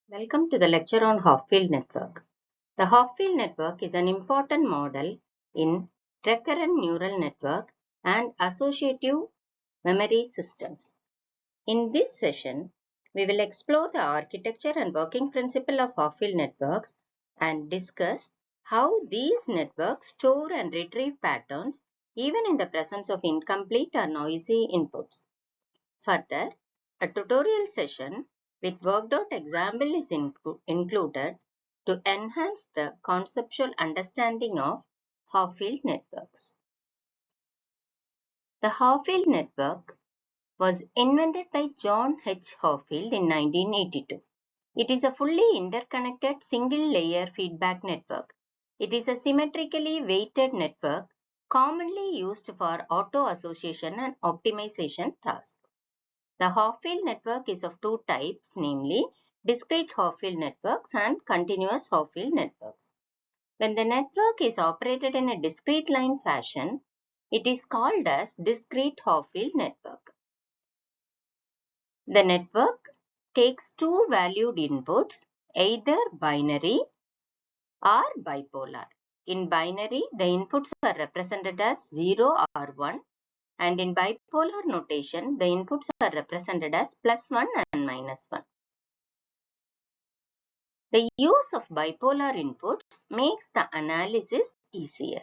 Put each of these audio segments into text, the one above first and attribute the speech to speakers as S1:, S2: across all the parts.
S1: Welcome to the lecture on Hopfield network. The Hopfield network is an important model in recurrent neural network and associative memory systems. In this session, we will explore the architecture and working principle of Hopfield networks and discuss how these networks store and retrieve patterns even in the presence of incomplete or noisy inputs. Further, a tutorial session with worked out example is included to enhance the conceptual understanding of Hopfield networks. The Hopfield network was invented by John H. Hopfield in 1982. It is a fully interconnected single-layer feedback network. It is a symmetrically weighted network commonly used for auto-association and optimization tasks. The Hopfield network is of two types, namely discrete Hopfield networks and continuous Hopfield networks. When the network is operated in a discrete line fashion, it is called as discrete Hopfield network. The network takes two valued inputs, either binary or bipolar. In binary, the inputs are represented as 0 or 1, and in bipolar notation, the inputs are represented as +1 and -1. The use of bipolar inputs makes the analysis easier.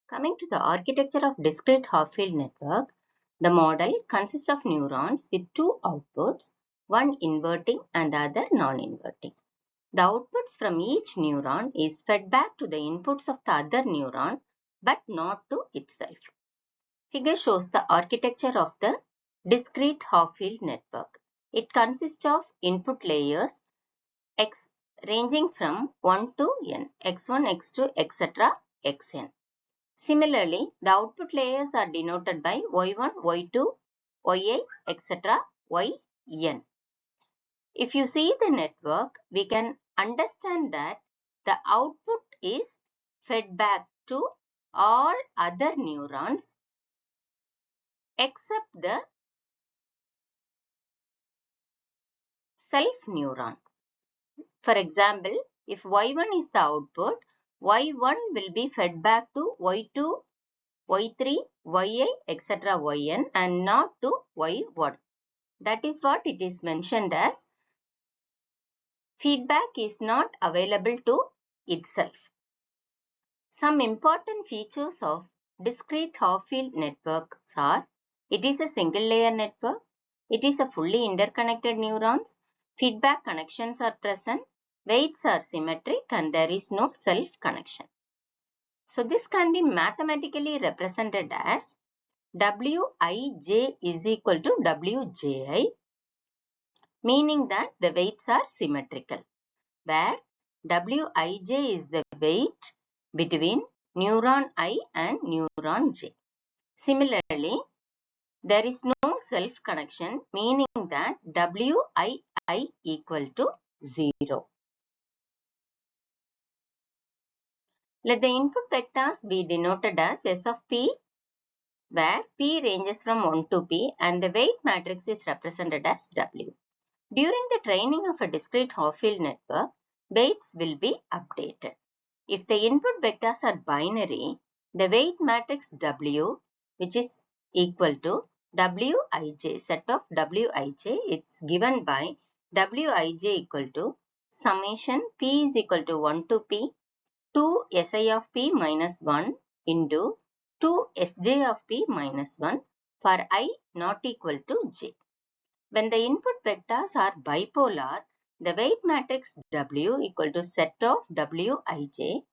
S1: Coming to the architecture of discrete Hopfield network, the model consists of neurons with two outputs, one inverting and the other non-inverting. The outputs from each neuron is fed back to the inputs of the other neuron but not to itself. Figure shows the architecture of the discrete Hopfield network. It consists of input layers x ranging from 1 to n, x1, x2, etc., xn. Similarly, the output layers are denoted by y1, y2, yi, etc., yn. If you see the network, we can understand that the output is fed back to all other neurons except the self neuron. For example, if y1 is the output, y1 will be fed back to y2, y3, yi, etc., yn and not to y1. That is what it is mentioned as feedback is not available to itself. Some important features of discrete Hopfield networks are: it is a single layer network, it is a fully interconnected neurons, feedback connections are present, weights are symmetric, and there is no self connection. So this can be mathematically represented as Wij is equal to Wji, meaning that the weights are symmetrical, where Wij is the weight between neuron I and neuron J. Similarly, there is no self connection, meaning that Wii equal to 0. Let the input vectors be denoted as S of P, where P ranges from 1 to P and the weight matrix is represented as W. During the training of a discrete Hopfield network, weights will be updated. If the input vectors are binary, the weight matrix W, which is equal to Wij, set of Wij, is given by Wij equal to summation P is equal to 1 to P, 2 Si of P minus 1 into 2 Sj of P minus 1 for I not equal to J. When the input vectors are bipolar, the weight matrix W equal to set of Wij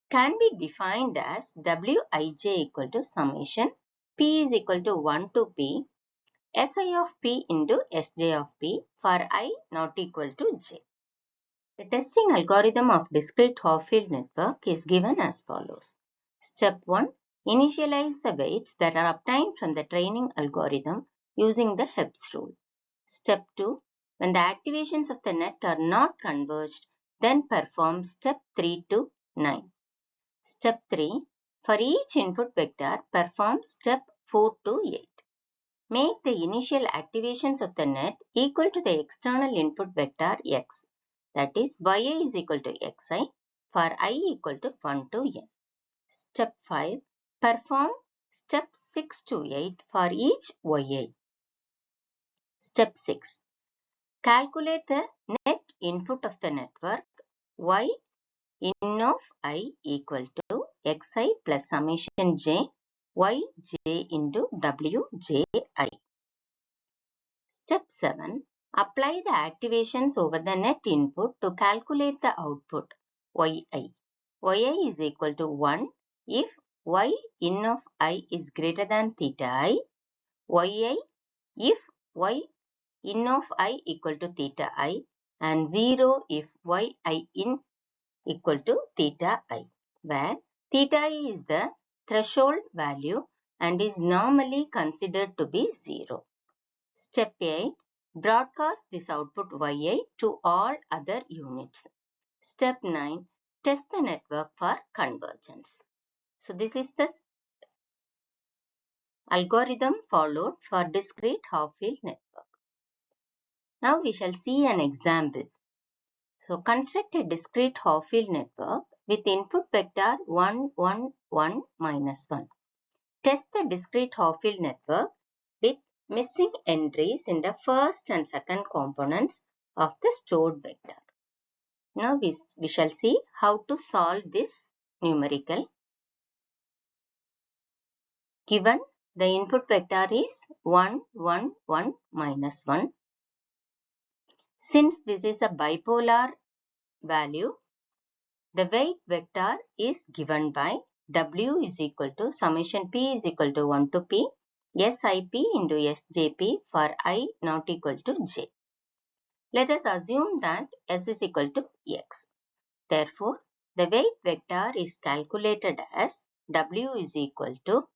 S1: can be defined as Wij equal to summation P is equal to 1 to P Si of P into Sj of P for I not equal to J. The testing algorithm of discrete Hopfield network is given as follows. Step 1. Initialize the weights that are obtained from the training algorithm using the Hopfield rule. Step 2. When the activations of the net are not converged, then perform step 3 to 9. Step 3. For each input vector, perform step 4 to 8. Make the initial activations of the net equal to the external input vector x. that is yi is equal to xi for I equal to 1 to n. Step 5. Perform step 6 to 8 for each yi. Step 6. Calculate the net input of the network y in of I equal to xi plus summation j yj into wji. Step 7. Apply the activations over the net input to calculate the output yi. yi is equal to 1 if y in of I is greater than theta I, yi if y in of I equal to theta I, and 0 if yi in equal to theta I, where theta I is the threshold value and is normally considered to be 0. Step 8. Broadcast this output yi to all other units. Step 9. Test the network for convergence. So this is the algorithm followed for discrete Hopfield network. Now we shall see an example. So construct a discrete Hopfield network with input vector 1, 1, 1, minus 1. Test the discrete Hopfield network with missing entries in the first and second components of the stored vector. Now we shall see how to solve this numerical. Given the input vector is 1, 1, 1, minus 1. Since this is a bipolar value, the weight vector is given by W is equal to summation P is equal to 1 to P SIP into SJP for I not equal to J. Let us assume that S is equal to X. Therefore, the weight vector is calculated as W is equal to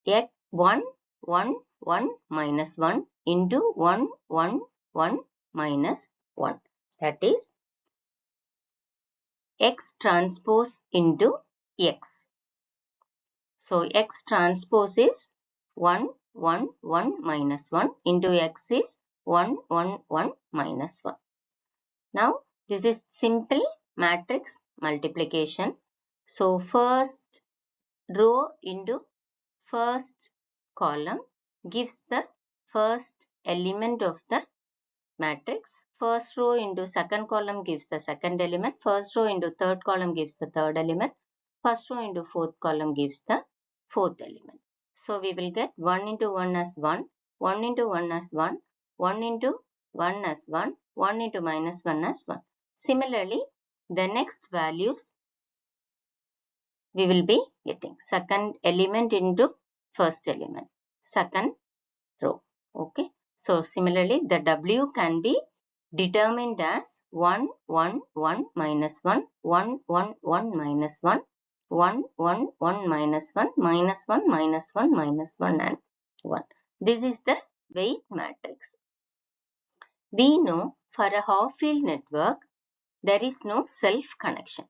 S1: X 1, 1, 1 minus 1 into 1, 1, 1 minus 1. That is X transpose into X. So, X transpose is 1, 1, 1 minus 1 into X is 1, 1, 1 minus 1. Now, this is simple matrix multiplication. So, first row into first column gives the first element of the matrix. First row into second column gives the second element. First row into third column gives the third element. First row into fourth column gives the fourth element. So we will get 1 into 1 as 1, 1 into 1 as 1, 1 into 1 as 1, 1 into minus 1 as 1. Similarly, the next values we will be getting second element into first element, second row. Okay. So similarly, the W can be determined as 1, 1, 1 minus 1, 1, 1, 1 minus 1, 1, 1, 1 minus 1, minus 1, minus 1, minus 1 and 1. This is the weight matrix. We know for a Hopfield network, there is no self connection.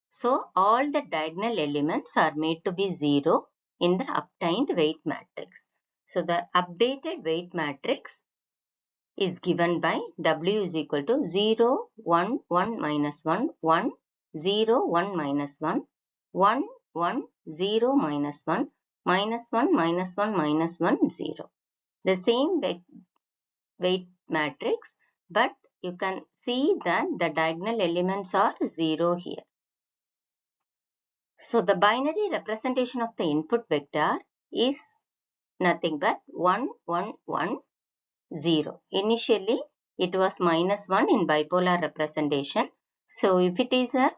S1: So all the diagonal elements are made to be 0 in the obtained weight matrix. So the updated weight matrix is given by W is equal to 0, 1, 1 minus 1, 1, 0, 1 minus 1, 1, 1, 0 minus 1, minus 1, minus 1, minus 1, 0. The same weight matrix, but you can see that the diagonal elements are 0 here. So the binary representation of the input vector is nothing but 1, 1, 1, 0. Initially, it was minus 1 in bipolar representation. So if it is a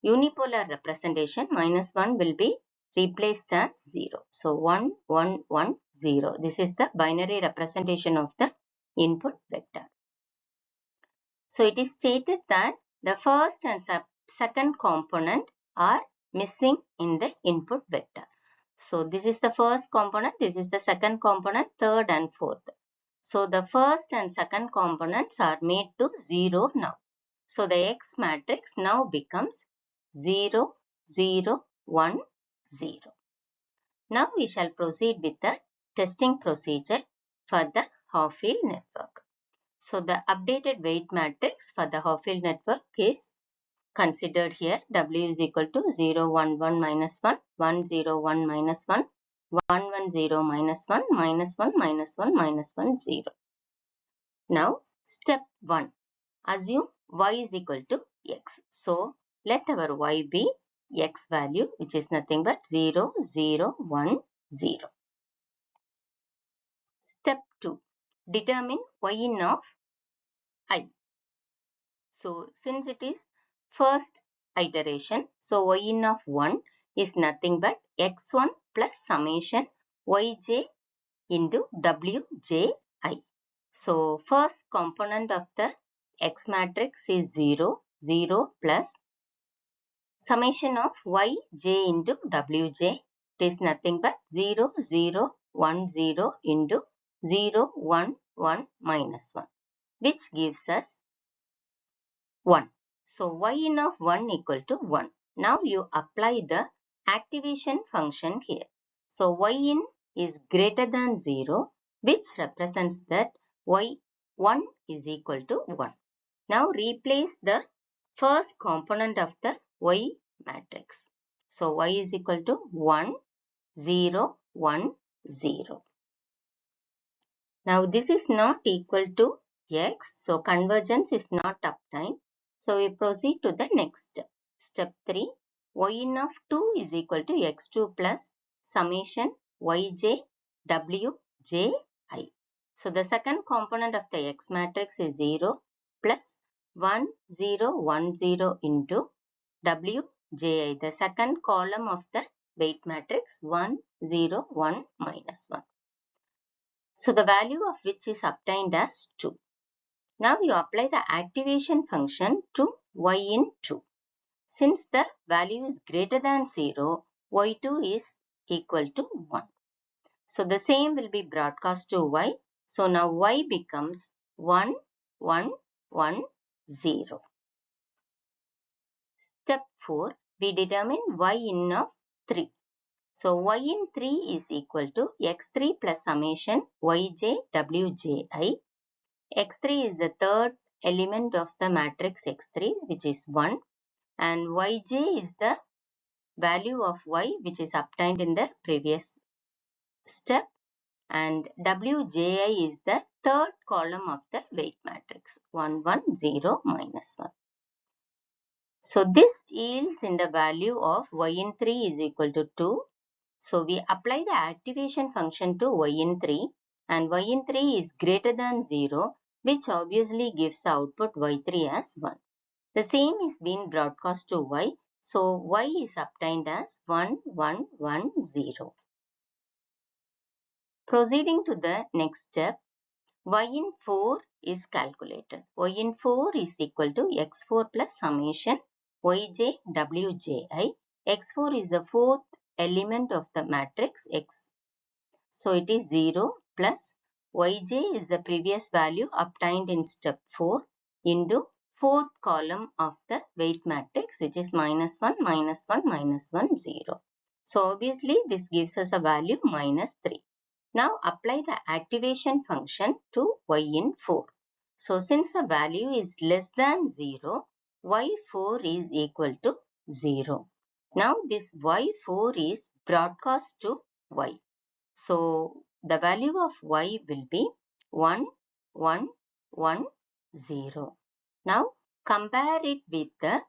S1: unipolar representation, minus 1 will be replaced as 0. So 1, 1, 1, 0. This is the binary representation of the input vector. So it is stated that the first and second component are missing in the input vector. So this is the first component, this is the second component, third and fourth. So the first and second components are made to 0 now. So the X matrix now becomes 0, 0, 1, 0. Now we shall proceed with the testing procedure for the Hopfield network. So the updated weight matrix for the Hopfield network is considered here. W is equal to 0, 1, 1, minus 1, 1, 0, 1, minus 1, 1, 1, 0, minus 1, minus 1, minus 1, minus 1, 0. Now, step 1. Assume y is equal to x. So, let our y be x value, which is nothing but 0, 0, 1, 0. Step 2. Determine y-in of I. So, since it is first iteration, so y-in of 1 is nothing but x1 plus summation yj into wji. So, first component of the X matrix is 0, 0 plus summation of yj into wj. It is nothing but 0, 0, 1, 0 into 0, 1, 1 minus 1, which gives us 1. So, y-in of 1 equal to 1. Now, you apply the activation function here. So, y-in is greater than 0, which represents that y1 is equal to 1. Now, replace the first component of the y matrix. So, y is equal to 1, 0, 1, 0. Now, this is not equal to x. So, convergence is not obtained. So, we proceed to the next step. Step 3. Y-in of 2 is equal to x2 plus summation yj wji. So, the second component of the X matrix is 0 plus 1, 0, 1, 0 into wji. The second column of the weight matrix 1, 0, 1, minus 1. So, the value of which is obtained as 2. Now, you apply the activation function to y-in 2. Since the value is greater than 0, y2 is equal to 1. So, the same will be broadcast to y. So, now y becomes 1, 1, 1, 0. Step 4. We determine y-in of 3. So, y-in 3 is equal to x3 plus summation yj wji. X3 is the third element of the matrix X3, which is 1, and yj is the value of y, which is obtained in the previous step, and wji is the third column of the weight matrix 1, 1, 0, minus 1. So, this yields in the value of y-in 3 is equal to 2. So, we apply the activation function to y-in 3, and y-in 3 is greater than 0, which obviously gives the output y3 as 1. The same is being broadcast to y, so y is obtained as 1, 1, 1, 0. Proceeding to the next step, y-in 4 is calculated. Y-in 4 is equal to x4 plus summation yj wji. X4 is the fourth element of the matrix X. So, it is 0 plus yj is the previous value obtained in step 4 into fourth column of the weight matrix, which is minus 1, minus 1, minus 1, 0. So, obviously, this gives us a value minus 3. Now, apply the activation function to y-in 4. So, since the value is less than 0, y4 is equal to 0. Now, this y4 is broadcast to y. So, the value of y will be 1, 1, 1, 0. Now, compare it with the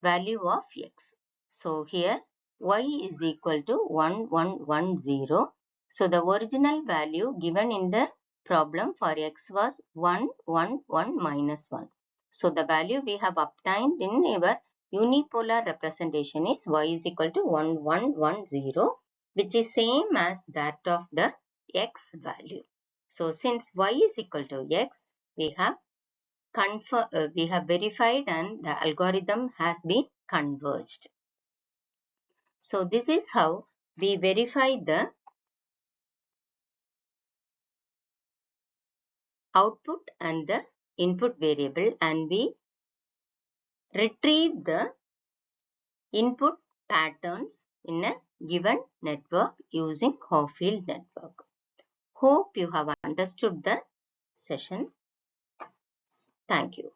S1: value of x. So, here y is equal to 1, 1, 1, 0. So, the original value given in the problem for x was 1, 1, 1, minus 1. So, the value we have obtained in our unipolar representation is y is equal to 1, 1, 1, 0, which is same as that of the x value. So, since y is equal to x, we have verified and the algorithm has been converged. So, this is how we verify the output and the input variable, and we retrieve the input patterns in a given network using Hopfield network. Hope you have understood the session. Thank you.